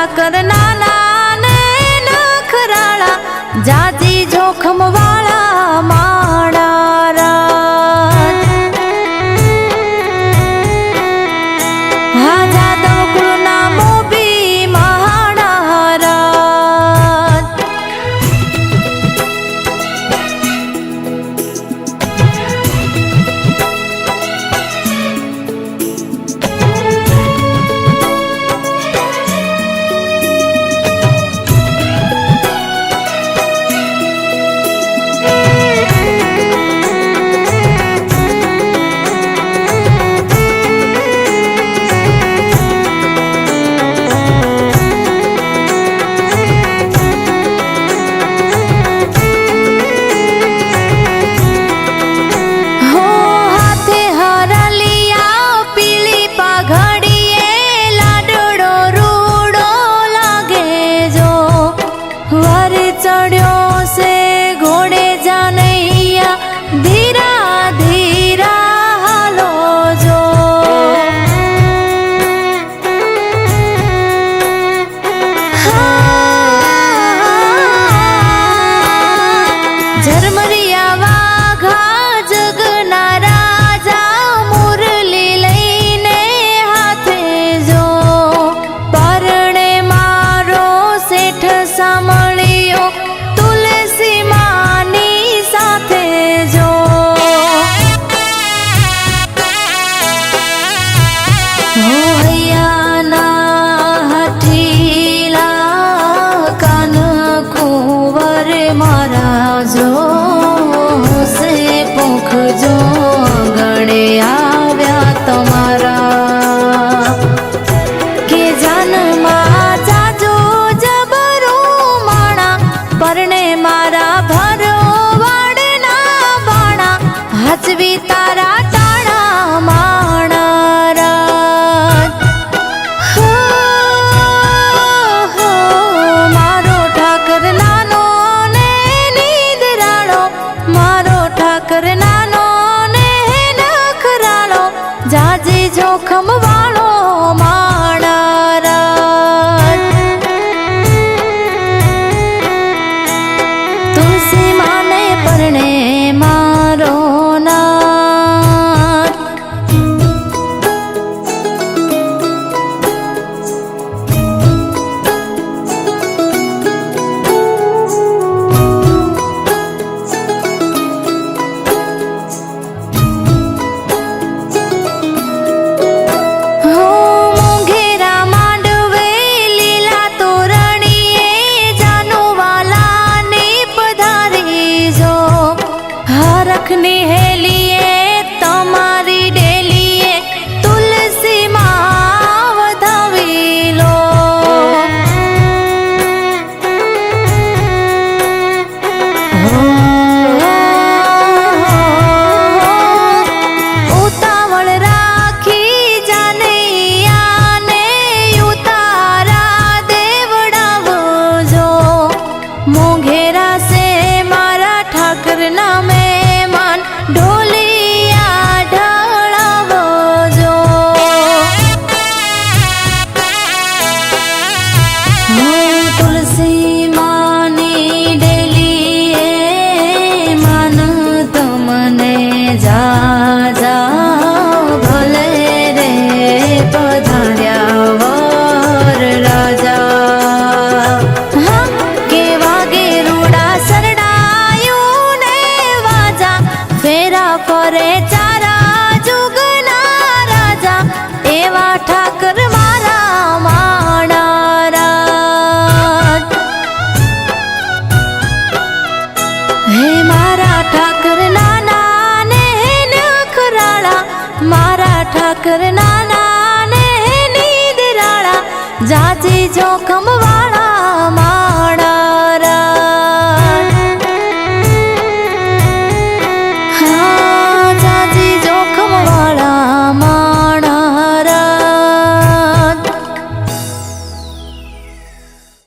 ઠાકર નાના ને નખરાળા જાજી જોખમ વાળા માણા હા જાદવ કુળના મોભી મહાણા चढ़्यो से घोड़े जानैया धीरा धीरा हालो जो झरमरिया वाघा जगना राजा मुरली लईने हाथे जो परणे मारो सेठ सामळियो तुलसी मानी साथे जो होयाना हठीला कान कुंवर मारा जो से पोख जो गणे आव्या तमारा के जन्मा जाजो जबरो माणा परणे मारा भरो वाडना बाणा हचवी तारा टाणा माणा मारो ठाकर नानो ने निदराळो मारो ठाकर नानो ने नखराळो जाजी जोखम वाळो माणा तुलसी माने परणे मारो नाथ हो मोंघेरा मांडवे लीला तोरणीए जानूवाला ने पधारी जो हरखनी हेलिए तमारी डेलिए तुलसी मां वधावी लो उतावळ राखी जानैया ने उतारा देवडावो जो मोंघेरा से मारा ठाकर ना मेहमान ढोलिया ढळावो जो तुलसी मानी डेलिए मान तमने जा जा भले रे पधार्या वर राजा केवा गेरुड़ा सरडायो ने वाजा फेरा फरे चारा जुगना राजा एवा ठाकर मारा माणा हे मारा ठाकर नाना ने नखराळा मारा ठाकर नाना ने निदराळा जाजी जोखम वाळा